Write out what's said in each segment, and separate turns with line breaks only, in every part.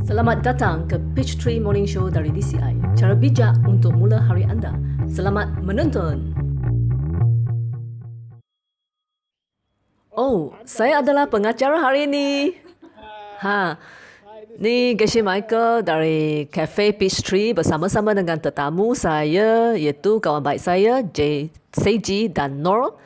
Selamat datang ke Peachtree Morning Show dari DCI. Cara bijak untuk mula hari anda. Selamat menonton. Oh, saya adalah pengacara hari ini. Ni Geshe Michael dari Cafe Peachtree bersama-sama dengan tetamu saya iaitu kawan baik saya Seiji dan Nor.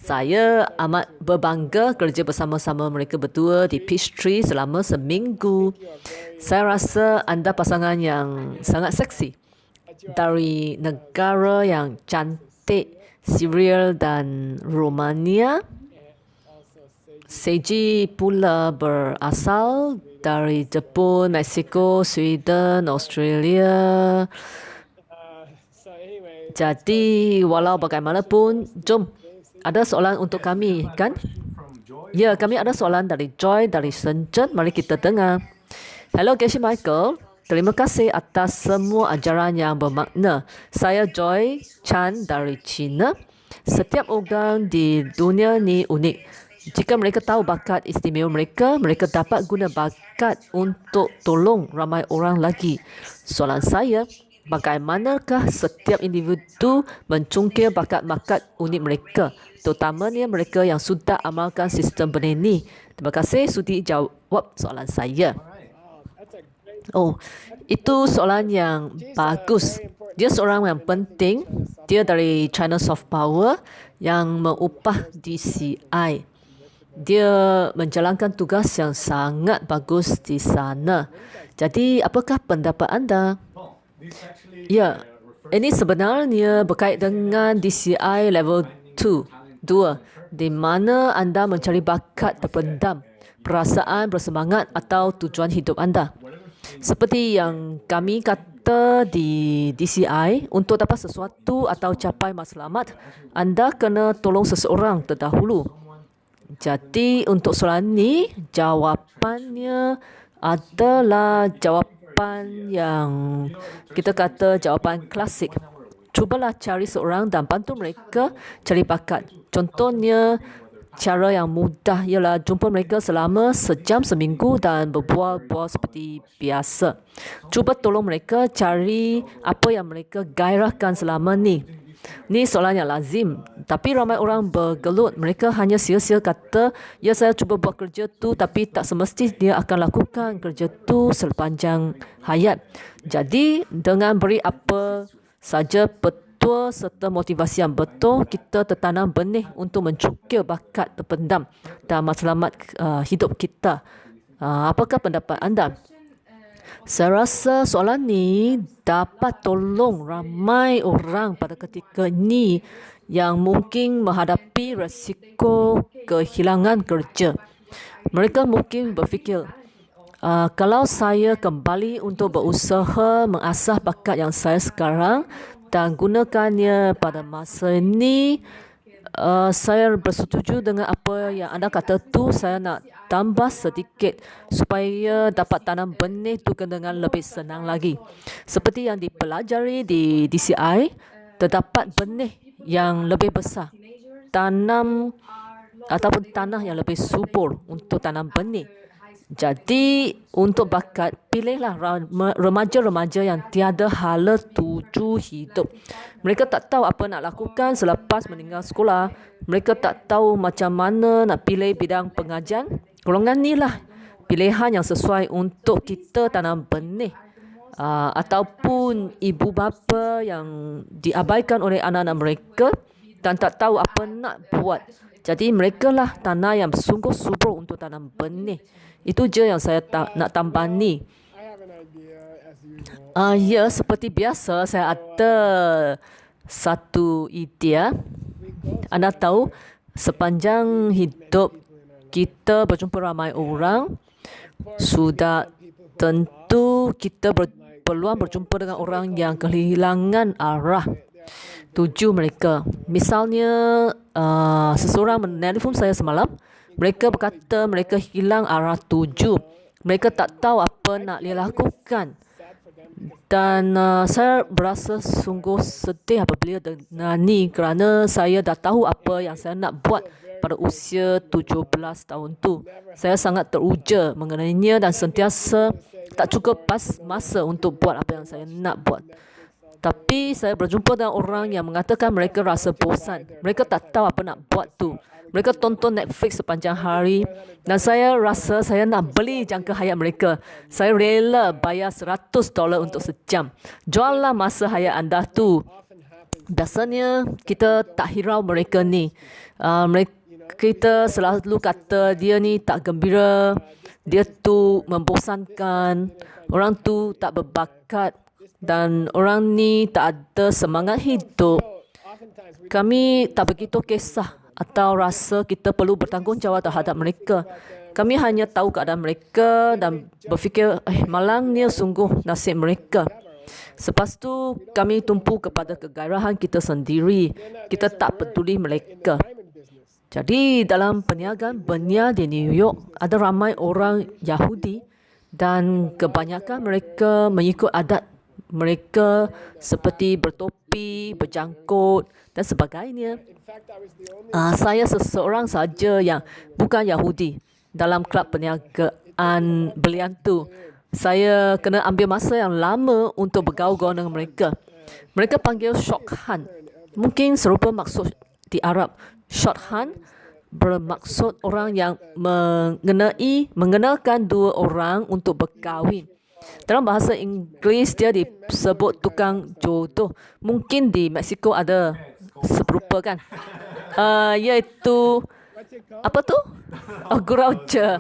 Saya amat berbangga kerja bersama-sama mereka berdua di Peachtree selama seminggu. Saya rasa anda pasangan yang sangat seksi. Dari negara yang cantik, Syria dan Romania. Seiji pula berasal dari Jepun, Mexico, Sweden, Australia. Jadi walau bagaimanapun, jom. Ada soalan untuk kami, kan? Ya, kami ada soalan dari Joy, dari Shenzhen. Mari kita dengar. Hello, Geshe Michael. Terima kasih atas semua ajaran yang bermakna. Saya Joy Chan dari China. Setiap orang di dunia ni unik. Jika mereka tahu bakat istimewa mereka, mereka dapat guna bakat untuk tolong ramai orang lagi. Soalan saya, bagaimanakah setiap individu mencungkil bakat-bakat unik mereka, terutamanya mereka yang sudah amalkan sistem benih ni? Terima kasih sudi jawab soalan saya. Oh, itu soalan yang bagus. Dia seorang yang penting. Dia dari China Soft Power yang mengupah DCI. Dia menjalankan tugas yang sangat bagus di sana. Jadi, apakah pendapat anda? Ya, ini sebenarnya berkait dengan DCI level 2, di mana anda mencari bakat terpendam, perasaan bersemangat atau tujuan hidup anda. Seperti yang kami kata di DCI, untuk dapat sesuatu atau capai matlamat, anda kena tolong seseorang terdahulu. Jadi untuk soalan ni, jawapannya adalah jawapan yang kita kata jawapan klasik. Cubalah cari seorang dan bantu mereka cari bakat. Contohnya, cara yang mudah ialah jumpa mereka selama sejam seminggu dan berbual-bual seperti biasa. Cuba tolong mereka cari apa yang mereka gairahkan selama ni. Ni soalan yang lazim. Tapi ramai orang bergelut. Mereka hanya sia-sia kata, ya saya cuba buat kerja tu, tapi tak semesti dia akan lakukan kerja tu sepanjang hayat. Jadi dengan beri apa saja petua serta motivasi yang betul, kita tertanam benih untuk mencukil bakat terpendam dan matlamat hidup kita. Apakah pendapat anda? Saya rasa soalan ni dapat tolong ramai orang pada ketika ini yang mungkin menghadapi risiko kehilangan kerja. Mereka mungkin berfikir, kalau saya kembali untuk berusaha mengasah bakat yang saya sekarang dan gunakannya pada masa ini, saya bersetuju dengan apa yang anda kata tu. Saya nak tambah sedikit supaya dapat tanam benih tu dengan lebih senang lagi. Seperti yang dipelajari di DCI, terdapat benih yang lebih besar, tanam ataupun tanah yang lebih subur untuk tanam benih. Jadi untuk bakat, pilihlah remaja-remaja yang tiada hala tuju hidup. Mereka tak tahu apa nak lakukan selepas meninggal sekolah. Mereka tak tahu macam mana nak pilih bidang pengajian. Golongan ni lah pilihan yang sesuai untuk kita tanam benih. Ataupun ibu bapa yang diabaikan oleh anak-anak mereka dan tak tahu apa nak buat. Jadi mereka lah tanah yang sungguh subur untuk tanam benih. Itu je yang saya nak tambah ni. Ya, seperti biasa saya ada satu idea. Anda tahu, sepanjang hidup kita berjumpa ramai orang, sudah tentu kita berpeluang berjumpa dengan orang yang kehilangan arah tuju mereka. Misalnya, seseorang menelpon saya semalam. Mereka berkata mereka hilang arah tuju. Mereka tak tahu apa nak dilakukan. Dan saya berasa sungguh sedih apabila dengar ni, kerana saya dah tahu apa yang saya nak buat pada usia 17 tahun tu. Saya sangat teruja mengenainya dan sentiasa tak cukup pas masa untuk buat apa yang saya nak buat. Tapi saya berjumpa dengan orang yang mengatakan mereka rasa bosan. Mereka tak tahu apa nak buat tu. Mereka tonton Netflix sepanjang hari dan saya rasa saya nak beli jangka hayat mereka. Saya rela bayar $100 untuk sejam. Juallah masa hayat anda tu. Biasanya kita tak hirau mereka ni. Kita selalu kata dia ni tak gembira, dia tu membosankan, orang tu tak berbakat dan orang ni tak ada semangat hidup. Kami tak begitu kisah atau rasa kita perlu bertanggungjawab terhadap mereka. Kami hanya tahu keadaan mereka dan berfikir, malangnya sungguh nasib mereka. Selepas tu, kami tumpu kepada kegairahan kita sendiri. Kita tak peduli mereka. Jadi, dalam perniagaan benia di New York, ada ramai orang Yahudi dan kebanyakan mereka mengikut adat mereka seperti bertopi, berjangkut dan sebagainya. Saya seseorang saja yang bukan Yahudi dalam kelab perniagaan belian tu. Saya kena ambil masa yang lama untuk bergaul-gaul dengan mereka. Mereka panggil shorthand. Mungkin serupa maksud di Arab. Shorthand bermaksud orang yang mengenalkan dua orang untuk berkahwin. Dalam bahasa Inggeris dia disebut tukang jodoh. Mungkin di Mexico ada serupa kan? Iaitu apa tu? Gurauja.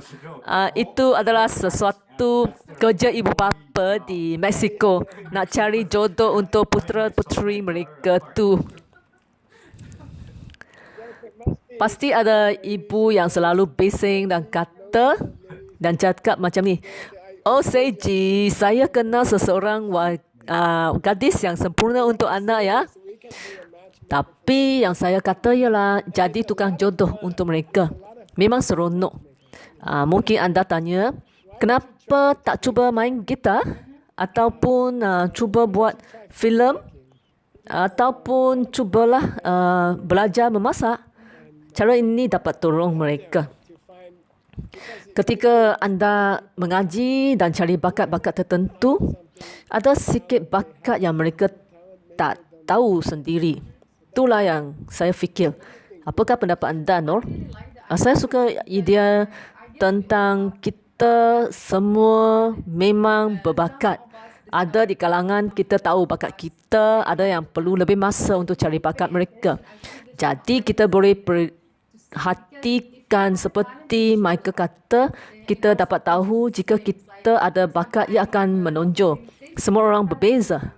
Itu adalah sesuatu kerja ibu bapa di Mexico nak cari jodoh untuk putera-puteri mereka tu. Pasti ada ibu yang selalu bising dan kata dan cakap macam ni. Oh Seiji, saya kenal seseorang gadis yang sempurna untuk anak ya. Tapi yang saya kata ialah jadi tukang jodoh untuk mereka. Memang seronok. Mungkin anda tanya, kenapa tak cuba main gitar? Ataupun cuba buat filem? Ataupun cubalah belajar memasak? Cara ini dapat tolong mereka. Ketika anda mengaji dan cari bakat-bakat tertentu, ada sikit bakat yang mereka tak tahu sendiri. Itulah yang saya fikir. Apakah pendapat anda, Nur? Saya suka idea tentang kita semua memang berbakat. Ada di kalangan kita tahu bakat kita, ada yang perlu lebih masa untuk cari bakat mereka. Jadi kita boleh perhatikan seperti Michael kata, kita dapat tahu jika kita ada bakat, ia akan menonjol. Semua orang berbeza.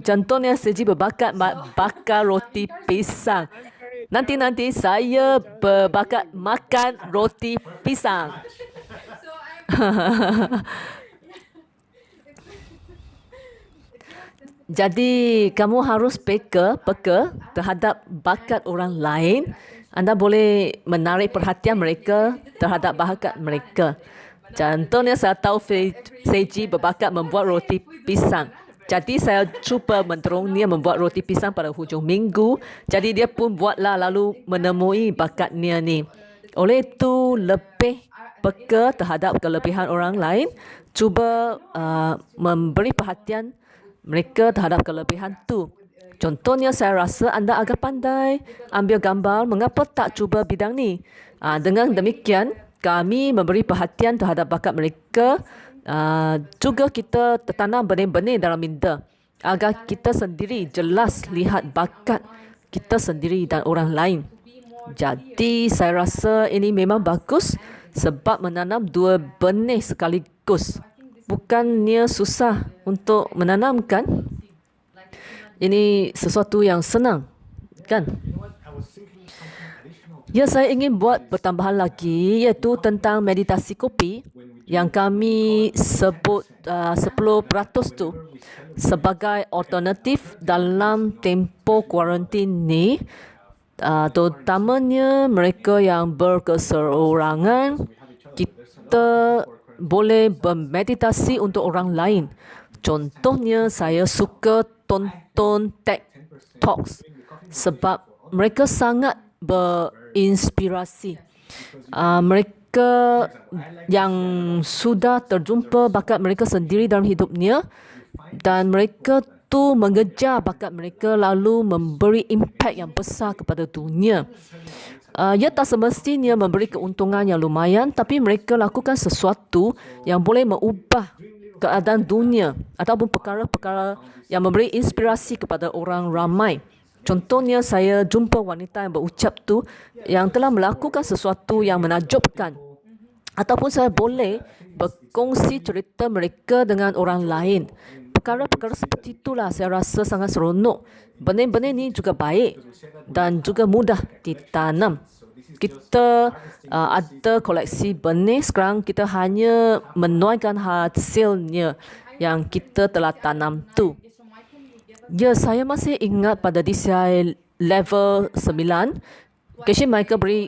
Contohnya Seiji berbakat bakar roti pisang. Nanti saya berbakat makan roti pisang. Jadi kamu harus peka terhadap bakat orang lain. Anda boleh menarik perhatian mereka terhadap bakat mereka. Contohnya saya tahu Seiji berbakat membuat roti pisang. Jadi saya cuba mendorong dia membuat roti pisang pada hujung minggu. Jadi dia pun buatlah lalu menemui bakatnya ni. Oleh itu lebih peka terhadap kelebihan orang lain. Cuba memberi perhatian mereka terhadap kelebihan tu. Contohnya saya rasa anda agak pandai ambil gambar. Mengapa tak cuba bidang ni? Dengan demikian kami memberi perhatian terhadap bakat mereka. Juga kita tertanam benih-benih dalam minda agar kita sendiri jelas lihat bakat kita sendiri dan orang lain. Jadi saya rasa ini memang bagus sebab menanam dua benih sekaligus. Bukannya susah untuk menanamkan. Ini sesuatu yang senang, kan? Ya, saya ingin buat pertambahan lagi iaitu tentang meditasi kopi yang kami sebut 10% tu sebagai alternatif dalam tempoh kuarantin ni, terutamanya mereka yang berkeseorangan. Kita boleh bermeditasi untuk orang lain. Contohnya saya suka tonton TED Talks sebab mereka sangat berinspirasi. Mereka yang sudah terjumpa bakat mereka sendiri dalam hidupnya dan mereka tu mengejar bakat mereka lalu memberi impak yang besar kepada dunia. Ia tak semestinya memberi keuntungan yang lumayan, tapi mereka lakukan sesuatu yang boleh mengubah keadaan dunia ataupun perkara-perkara yang memberi inspirasi kepada orang ramai. Contohnya saya jumpa wanita yang berucap tu yang telah melakukan sesuatu yang menakjubkan. Ataupun saya boleh berkongsi cerita mereka dengan orang lain. Perkara-perkara seperti itulah saya rasa sangat seronok. Benih-benih ni juga baik dan juga mudah ditanam. Kita ada koleksi benih, sekarang kita hanya menuaikan hasilnya yang kita telah tanam tu. Ya, saya masih ingat pada DCI level 9, Casey Michael beri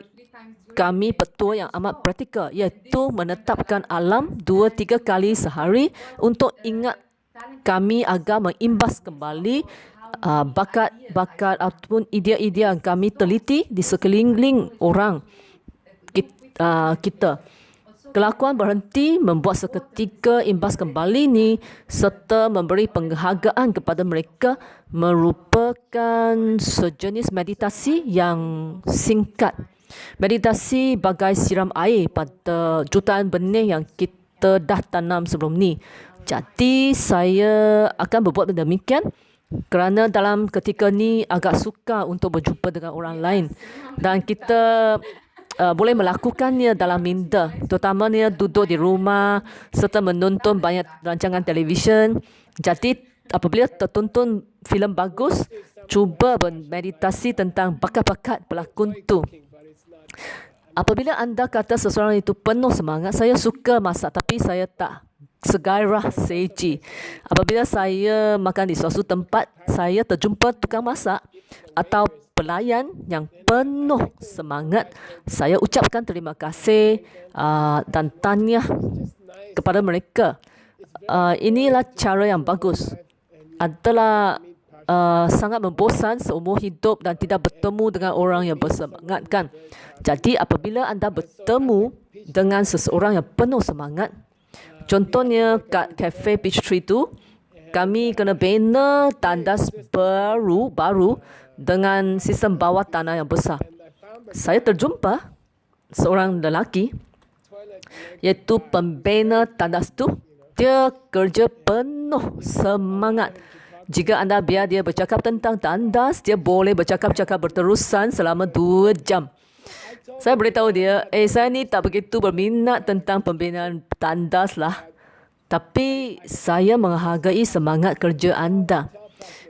kami petua yang amat praktikal, iaitu menetapkan alam 2-3 kali sehari untuk ingat kami agar mengimbas kembali bakat-bakat ataupun idea-idea yang kami teliti di sekeliling orang kita. Kelakuan berhenti, membuat seketika imbas kembali ni serta memberi penghargaan kepada mereka merupakan sejenis meditasi yang singkat. Meditasi bagai siram air pada jutaan benih yang kita dah tanam sebelum ni. Jadi saya akan berbuat demikian kerana dalam ketika ni agak sukar untuk berjumpa dengan orang lain dan kita boleh melakukannya dalam minda, terutamanya duduk di rumah serta menonton banyak rancangan televisyen. Jadi apabila tertonton filem bagus, cuba bermeditasi tentang bakat-bakat pelakon tu. Apabila anda kata seseorang itu penuh semangat, saya suka masak tapi saya tak segairah seji. Apabila saya makan di suatu tempat, saya terjumpa tukang masak atau pelayan yang penuh semangat, saya ucapkan terima kasih dan tahniah kepada mereka. Inilah cara yang bagus. Adalah sangat membosan seumur hidup dan tidak bertemu dengan orang yang bersemangat kan. Jadi apabila anda bertemu dengan seseorang yang penuh semangat, contohnya kat Cafe Peachtree tu, kami kena bina tandas baru dengan sistem bawah tanah yang besar. Saya terjumpa seorang lelaki iaitu pembina tandas tu. Dia kerja penuh semangat. Jika anda biar dia bercakap tentang tandas, dia boleh bercakap-cakap berterusan selama 2 jam. Saya beritahu dia, saya ni tak begitu berminat tentang pembinaan tandas lah. Tapi saya menghargai semangat kerja anda.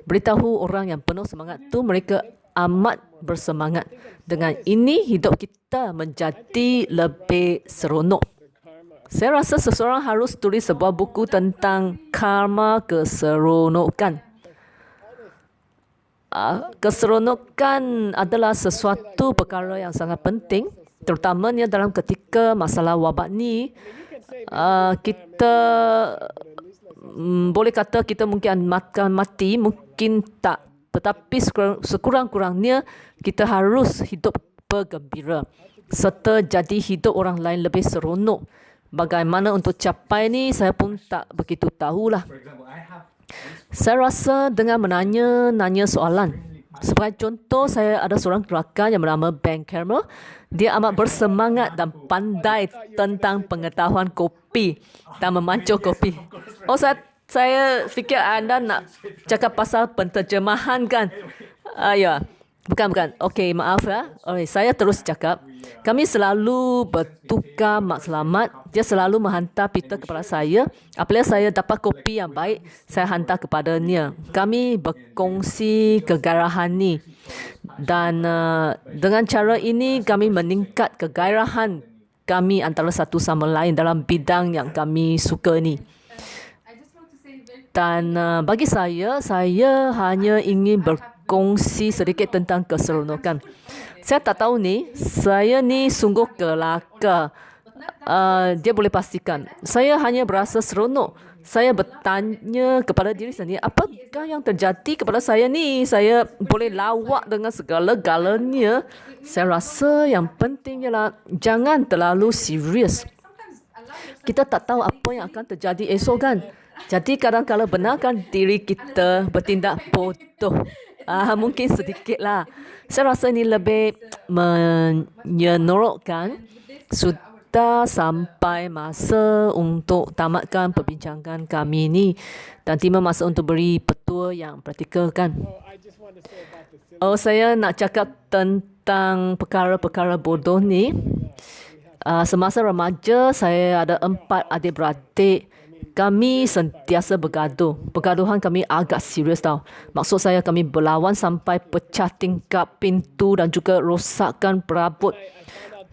Beritahu orang yang penuh semangat tu mereka amat bersemangat. Dengan ini hidup kita menjadi lebih seronok. Saya rasa seseorang harus tulis sebuah buku tentang karma keseronokan. Keseronokan adalah sesuatu perkara yang sangat penting, terutamanya dalam ketika masalah wabak ni. Kita boleh kata kita mungkin akan mati, mungkin tak. Tetapi sekurang-kurangnya kita harus hidup bergembira serta jadi hidup orang lain lebih seronok. Bagaimana untuk capai ni, saya pun tak begitu tahulah. Saya rasa dengan nanya soalan. Sebagai contoh, saya ada seorang rakan yang bernama Ben Cameron. Dia amat bersemangat dan pandai tentang pengetahuan kopi dan memancur kopi. Oh, saya fikir anda nak cakap pasal penterjemahan kan? Ya. Bukan. Okey, maaf ya. Saya terus cakap. Kami selalu bertukar makselamat. Dia selalu menghantar pita kepada saya. Apabila saya dapat kopi yang baik, saya hantar kepadanya. Kami berkongsi kegairahan ni. Dan dengan cara ini, kami meningkat kegairahan kami antara satu sama lain dalam bidang yang kami suka ni. Dan bagi saya hanya ingin berkongsi sedikit tentang keseronokan. Saya tak tahu ni, saya ni sungguh kelakar. dia boleh pastikan. Saya hanya berasa seronok. Saya bertanya kepada diri sendiri, apakah yang terjadi kepada saya ni? Saya boleh lawak dengan segala-galanya. Saya rasa yang penting ialah jangan terlalu serius. Kita tak tahu apa yang akan terjadi esok kan. Jadi kadang-kadang benarkan diri kita bertindak bodoh. Mungkin sedikitlah. Saya rasa ini lebih menyenarokkan. Sudah sampai masa untuk tamatkan perbincangan kami ini dan tiba masa untuk beri petua yang praktikal kan. Saya nak cakap tentang perkara-perkara bodoh ni. Semasa remaja saya ada 4 adik-beradik. Kami sentiasa bergaduh. Pergaduhan kami agak serius tau. Maksud saya kami berlawan sampai pecah tingkap pintu dan juga rosakkan perabot.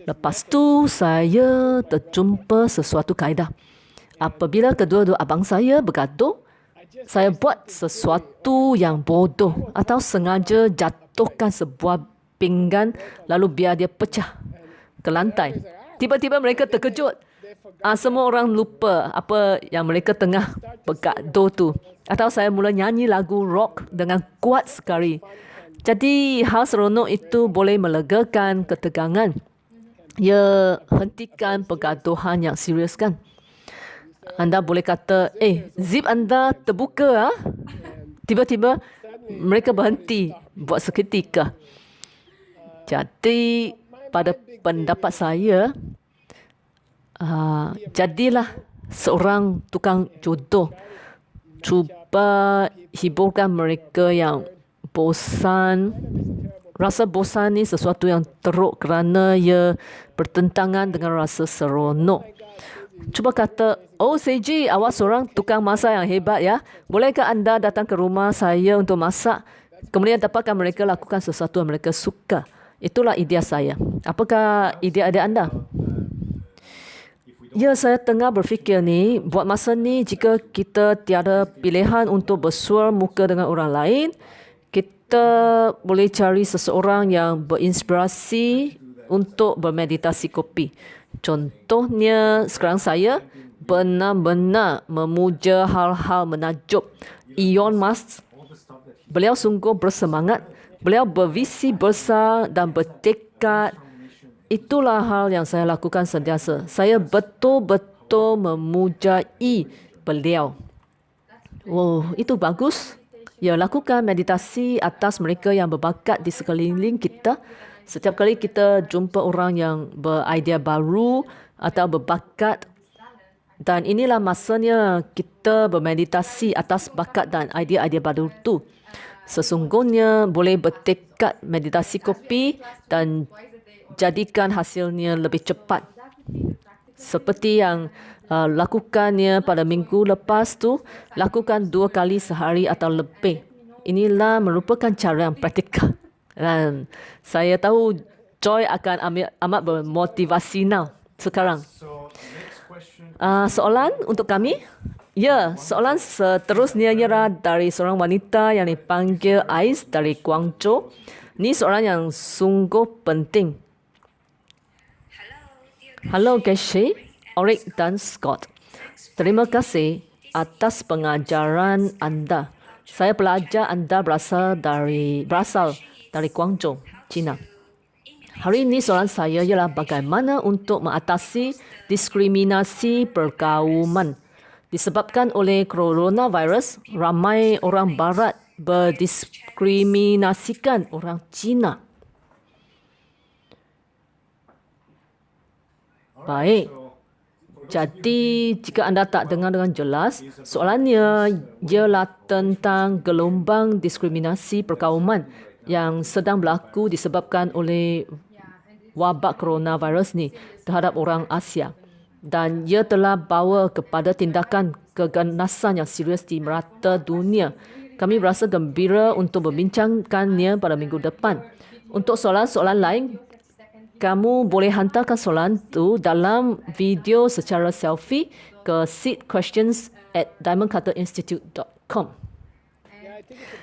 Lepas tu saya terjumpa sesuatu kaedah. Apabila kedua-dua abang saya bergaduh, saya buat sesuatu yang bodoh atau sengaja jatuhkan sebuah pinggan lalu biar dia pecah ke lantai. Tiba-tiba mereka terkejut. Semua orang lupa apa yang mereka tengah bergaduh tu. Atau saya mula nyanyi lagu rock dengan kuat sekali. Jadi hal seronok itu boleh melegakan ketegangan. Ya, hentikan pergaduhan yang serius kan. Anda boleh kata, zip anda terbuka. Tiba-tiba mereka berhenti buat seketika. Jadi pada pendapat saya, jadilah seorang tukang jodoh. Cuba hiburkan mereka yang bosan. Rasa bosan ni sesuatu yang teruk kerana ia bertentangan dengan rasa seronok. Cuba kata, Seiji, awak seorang tukang masak yang hebat ya. Bolehkah anda datang ke rumah saya untuk masak? Kemudian dapatkan mereka lakukan sesuatu yang mereka suka. Itulah idea saya. Apakah idea anda? Ya, saya tengah berfikir ni, buat masa ni jika kita tiada pilihan untuk bersuara muka dengan orang lain, kita boleh cari seseorang yang berinspirasi untuk bermeditasi kopi. Contohnya, sekarang saya benar-benar memuja hal-hal menakjub Elon Musk. Beliau sungguh bersemangat. Beliau bervisi besar dan bertekad. Itulah hal yang saya lakukan sentiasa. Saya betul-betul memujai beliau. Itu bagus. Ya, lakukan meditasi atas mereka yang berbakat di sekeliling kita. Setiap kali kita jumpa orang yang beridea baru atau berbakat, dan inilah masanya kita bermeditasi atas bakat dan idea-idea baru itu. Sesungguhnya boleh bertekad meditasi kopi dan jadikan hasilnya lebih cepat. Seperti yang lakukannya pada minggu lepas tu, lakukan 2 kali sehari atau lebih. Inilah merupakan cara yang praktikal. Dan saya tahu Joy akan amat bermotivasi sekarang. Soalan untuk kami? Ya, soalan seterusnya ialah dari seorang wanita yang dipanggil Ais dari Guangzhou. Ini soalan yang sungguh penting. Halo Geshe, Orik dan Scott. Terima kasih atas pengajaran anda. Saya pelajar anda berasal dari Guangzhou, China. Hari ini soalan saya ialah bagaimana untuk mengatasi diskriminasi perkauman. Disebabkan oleh coronavirus, ramai orang barat berdiskriminasikan orang Cina. Baik. Jadi, jika anda tak dengar dengan jelas, soalannya ialah tentang gelombang diskriminasi perkauman yang sedang berlaku disebabkan oleh wabak coronavirus ni terhadap orang Asia. Dan ia telah bawa kepada tindakan keganasan yang serius di merata dunia. Kami berasa gembira untuk membincangkannya pada minggu depan. Untuk soalan-soalan lain, kamu boleh hantarkan soalan tu dalam video secara selfie ke seedquestions@diamondcutterinstitute.com.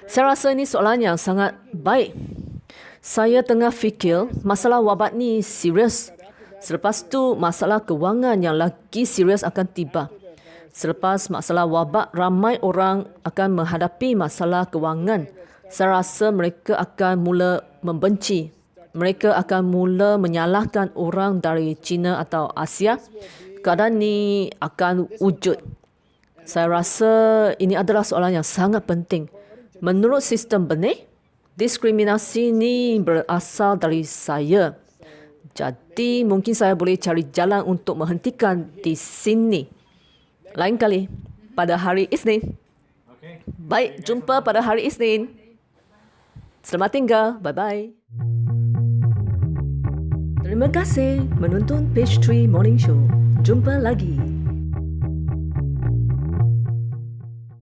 Saya rasa ini soalan yang sangat baik. Saya tengah fikir masalah wabak ni serius. Selepas tu, masalah kewangan yang lagi serius akan tiba. Selepas masalah wabak, ramai orang akan menghadapi masalah kewangan. Saya rasa mereka akan mula membenci. Mereka akan mula menyalahkan orang dari China atau Asia. Keadaan ni akan wujud. Saya rasa ini adalah soalan yang sangat penting. Menurut sistem benih, diskriminasi ni berasal dari saya. Jadi mungkin saya boleh cari jalan untuk menghentikan di sini. Lain kali, pada hari Isnin. Baik, jumpa pada hari Isnin. Selamat tinggal. Bye-bye. Terima kasih menonton Page 3 Morning Show. Jumpa lagi.